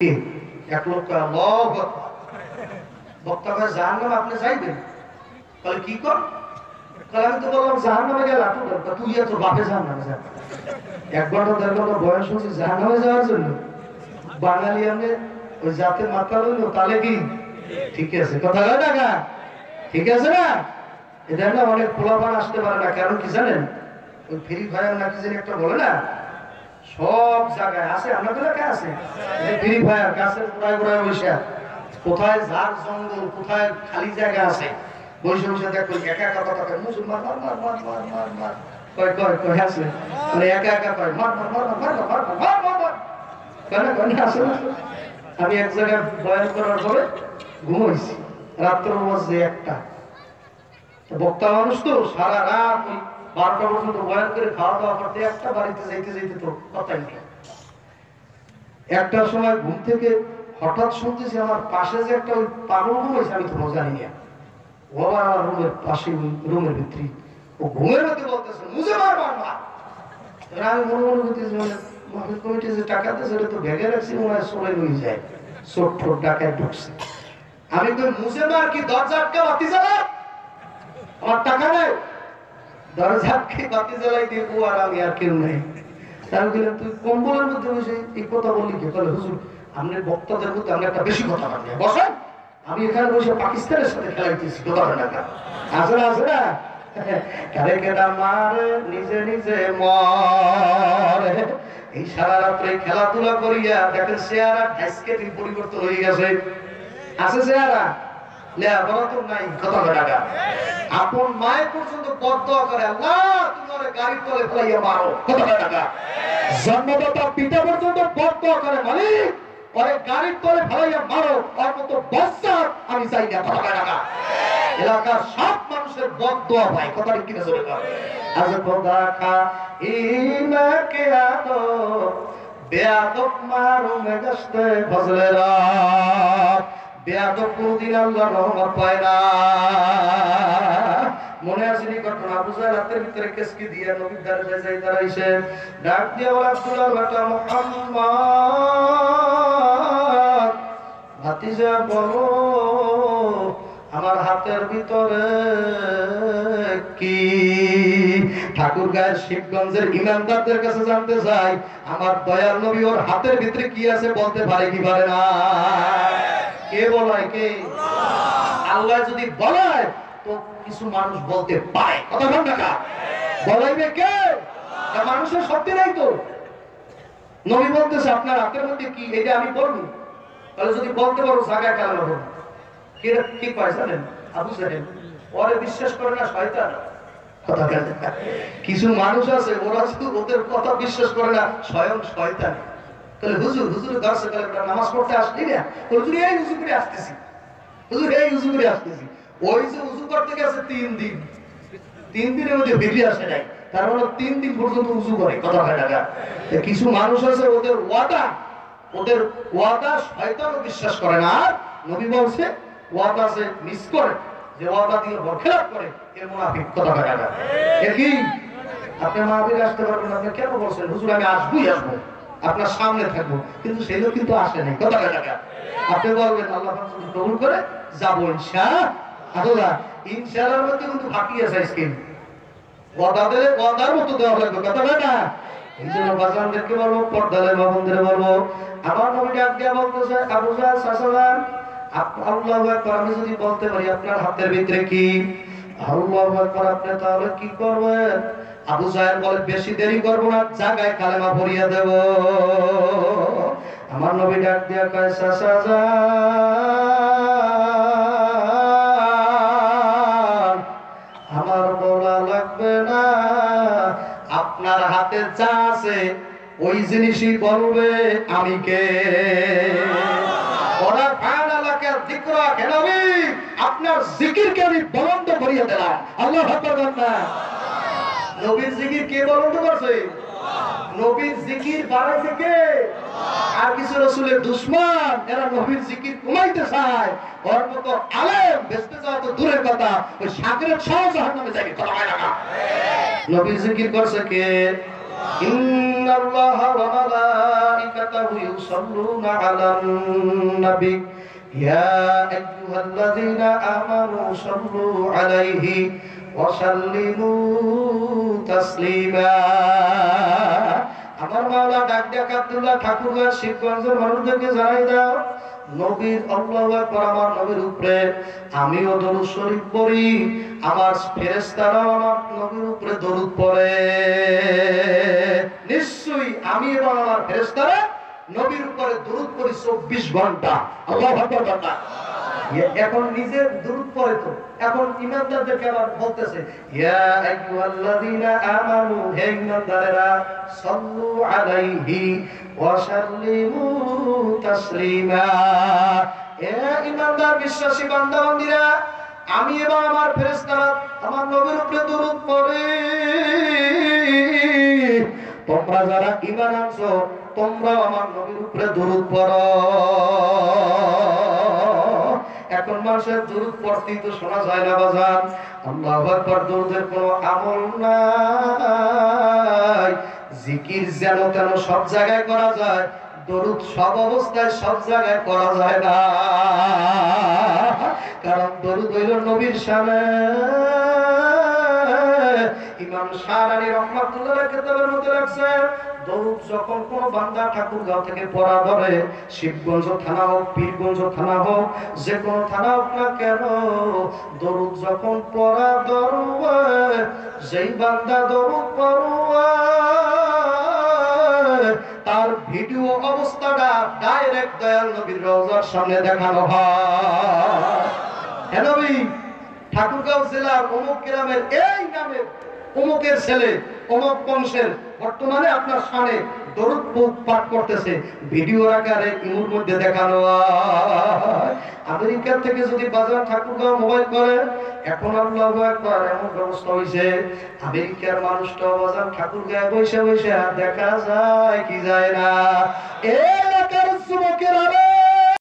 এক লোক আল্লাহু আকবার বক্তা ভাই জাহান্নামে আপনি যাইবেন তাহলে কি কর তাহলে আমি তো বললাম জাহান্নামে গেলাম তুই তো বাপে জাহান্নামে যা এক ঘন্টা দেড় ঘন্টা বয়স হচ্ছে জাহান্নামে যাওয়ার জন্য বাঙালি আমি ওই জাতে মাথা লইল তাহলে কি ঠিক আছে কথা হয় না ঠিক আছে না এটা না অনেক পোলাপান আসতে পারে না কারণ কি জানেন ওই ফ্রি ফায়ার নাকি জানি একটা বলে না সব জায়গায় আছে আমাদের এলাকায় আছে এই ফ্রি ফায়ার গাছের গোড়ায় গোড়ায় বসে কোথায় ঝাড় জঙ্গল কোথায় খালি জায়গা আছে বসে বসে দেখো একা একা কথা কয় মুসলমান মার মার মার মার মার মার কয় কয় কয় আছে মানে একা একা কয় মার মার মার মার মার মার মার মার মার কেন কেন আসে না আমি এক জায়গায় বয়ান করার পরে ঘুমাইছি রাত্র বাজে একটা বক্তা মানুষ তো সারা রাত ওই 12টা পর্যন্ত বয়ান করে খাওয়া দাওয়া করতে একটা বাড়িতে যাইতে যাইতে তো কথাই নেই একটার সময় ঘুম থেকে হঠাৎ শুনতেছি আমার পাশে যে একটা ওই পাগল ঘুমাইছে আমি তো জানি না ও আমার রুমের পাশে রুমের ভিতরে ও ঘুমের মধ্যে বলতেছে মুঝে মার মার মার আমি মনে মনে করতেছি মাহফিল কমিটি যে টাকা দেয় সেটা তো ব্যাগে রাখছি মনে হয় চলে নিয়ে যায় চোট ঠোট ডাকায় ঢুকছে আমি তো মুঝে মার কি দরজা আটকা বাতি জ্বালা আমার টাকা নেই দরজা আটকে বাতি জ্বালাই দিয়ে ও আর আমি আর কেউ নেই তাই বললাম তুই কম্বলের মধ্যে বসে এই কথা বললি কি তাহলে হুজুর আপনার বক্তাদের মধ্যে আমরা একটা বেশি কথা বানিয়ে বসেন আমি এখানে বসে পাকিস্তানের সাথে খেলাইতেছি কথা না আসে না আসে না কারে কেডা মারে নিজে নিজে মরে এই সারা রাত্রে খেলাধুলা করিয়া দেখেন চেহারা ঢাইসকে পরিবর্তন হয়ে গেছে আছে চেহারা নাই কথা টাকা আপন মায়ের পর্যন্ত বদদোয়া করে আল্লাহ তোমার গাড়ির তলে ফেলাইয়া মারো কথা টাকা জন্মদাতা পিতা পর্যন্ত বদদোয়া করে মালিক ওরে গাড়ির তলে ফেলাইয়া মারো তার মতো বস্তার আমি চাই না কথা টাকা এলাকার সব মানুষের বদদোয়া ভাই কথা কিনা চলে গেল আজ খোদা খা ইনাকে আদো বেয়াদব মারু মেগস্তে ফজলে রাত বেয়াদব কোনদিন আল্লাহর রহমত পায় না মনে আছে নি ঘটনা আবু জাহেল রাতের ভিতরে কেসকি দিয়ে নবীর দরজায় যাই দাঁড়াইছে ডাক দিয়ে বলে আব্দুল্লাহর বেটা মুহাম্মদ ভাতিজা বলো আমার হাতের ভিতরে কি ঠাকুর গায়ের শিবগঞ্জের ইমামদারদের কাছে জানতে চাই আমার দয়াল নবী ওর হাতের ভিতরে কি আছে বলতে পারে কি পারে না কে বলায় কে আল্লাহ যদি বলায় তো কিছু মানুষ বলতে পারে কথা বল না বলাইবে কে মানুষের শক্তি নাই তো নবী বলতেছে আপনার হাতের মধ্যে কি এটা আমি বলবো তাহলে যদি বলতে পারো জায়গায় কেন বলবো কি কয় জানেন আবু জাহেল ওরে বিশ্বাস করে না শয়তান কথা কেন কিছু মানুষ আছে ওরা শুধু ওদের কথা বিশ্বাস করে না স্বয়ং শয়তান তাহলে হুজুর দর্শক নামাজ পড়তে আসলি না হুজুর এই উজু করে আসতেছি হুজুর এই উজু করে আসতেছি ওই যে উজু করতে গেছে 3 দিনের মধ্যে বেরিয়ে আসে নাই তার মানে 3 দিন পর্যন্ত উজু করে কথা হয় না কিছু মানুষ আছে ওদের ওয়াদা শয়তানও বিশ্বাস করে না আর নবী বলছে ওয়াদা সে মিস করে যে ওয়াদা দিয়ে বরখেলাপ করে এর মুনাফিক কথা হয় না কি আপনি মাহফিলে আসতে পারবেন আপনি কেন বলছেন হুজুর আমি আসবো আপনার সামনে থাকবো কিন্তু সেই লোক কিন্তু আসে নাই কথা টাকা আপনি বলবেন আল্লাহ কবুল করে যাবো ইনশাআল্লাহ ইনশাআল্লাহর মধ্যে কিন্তু ফাঁকি আছে স্কিম ওয়াদার মতো দেওয়া লাগবে কথা না এই জন্য বাজানদেরকে বলবো পর্দালে বাবনদের বলবো আমার নবী ডাক দিয়া বলতেছে আবু জাহেল সাসালাম আল্লাহু আকবার আমি যদি বলতে পারি আপনার হাতের ভিতরে কি আল্লাহু আকবার আপনি তাহলে কি করবেন আবু জাহেল বলে বেশি দেরি করব না জায়গায় কালেমা পড়িয়ে দেব আমার নবী ডাক দিয়া কয় সাসাজান আমার বলা লাগবে না আপনার হাতে যা আছে ওই জিনিসই বলবে আমি কে ওরা ফানালাকে যিকরা কেন আমি আপনার জিকিরকে আমি বলন্দ করিয়ে দিলাম আল্লাহু আকবার না নবীর জিকির কে বলন্দ করছে নবীর জিকির বাড়াইছে কে আর কিছু রাসূলের দুশমন এরা নবীর জিকির কমাইতে চায় ওর মতো আলেম বেঁচতে যাওয়া তো দূরের কথা ওই সাগরের সহ জাহান্নামে যাবে কথা হয় না নবীর জিকির করছে কে ইন্নাল্লাহা ওয়া মালাইকাতাহু ইউসাল্লুনা আলান নবী ইয়া আইয়ুহাল্লাযীনা আমানু সাল্লু আলাইহি ওয়া সাল্লিমু তাসলিমা। আমার মাওলা ডাক ডাক আব্দুল্লাহ ঠাকুরগাঁ শিবগঞ্জের মানুষদেরকে জানাই দাও, নবীর আল্লাহু আকবার, আমার নবীর উপরে আমিও দরুদ শরীফ পড়ি, আমার ফেরেশতারাও আমার নবীর উপরে দরুদ পড়ে। নিশ্চয়ই আমি এবং আমার ফেরেশতারা নবীর উপরে দরুদ পড়ি 24 ঘন্টা। আল্লাহু আকবার। এখন নিজে দরুদ পড়ে তো, এখন ইমানদারদেরকে আবার বলতেছে ইয়া আইয়ুহাল্লাযীনা আমানু, হে ইমানদারেরা, সাল্লু আলাইহি ওয়া সাল্লিমু তাসলিমা। হে ইমানদার বিশ্বাসী বান্দা বান্দীরা, আমি এবং আমার ফেরেশতারা আমার নবীর উপরে দরুদ পড়ি। তোমরা যারা ঈমান আনছো তোমরাও আমার নবীর উপরে দরুদ পড়ো। এখন মানুষের দরুদ পড়তেই তো শোনা যায় না বাজান। আল্লাহু আকবার, দরুদের কোনো আমল নাই। জিকির যেন তেন সব জায়গায় করা যায়, দরুদ সব অবস্থায় সব জায়গায় করা যায় না। কারণ দরুদ হইল নবীর শানে। ইমাম শাহরানী রহমাতুল্লাহ কিতাবের মধ্যে রাখছে, দরুদ যখন কোন বান্দা ঠাকুরগাঁও থেকে পড়া ধরে, শিবগঞ্জ থানা হোক, পীরগঞ্জ থানা হোক, যে কোনো থানা হোক না কেন, দরুদ যখন পড়া ধরবে, যেই বান্দা দরুদ পড়বে তার ভিডিও অবস্থাটা ডাইরেক্ট দয়াল নবীর রওজার সামনে দেখানো হয়। হে নবী, ঠাকুরগাঁও জেলার অমুক গ্রামের এই নামের অমুকের ছেলে অমুক বংশের বর্তমানে আপনার সামনে দরুদ পাঠ করতেছে, ভিডিও আকারে ইমুর মধ্যে দেখানো হয়। আমেরিকা থেকে যদি বাজার ঠাকুরগাঁও মোবাইল করে, এখন আল্লাহু আকবার এমন ব্যবস্থা হয়েছে, আমেরিকার মানুষটা বাজার ঠাকুরগাঁও বসে বসে দেখা যায় কি যায় না।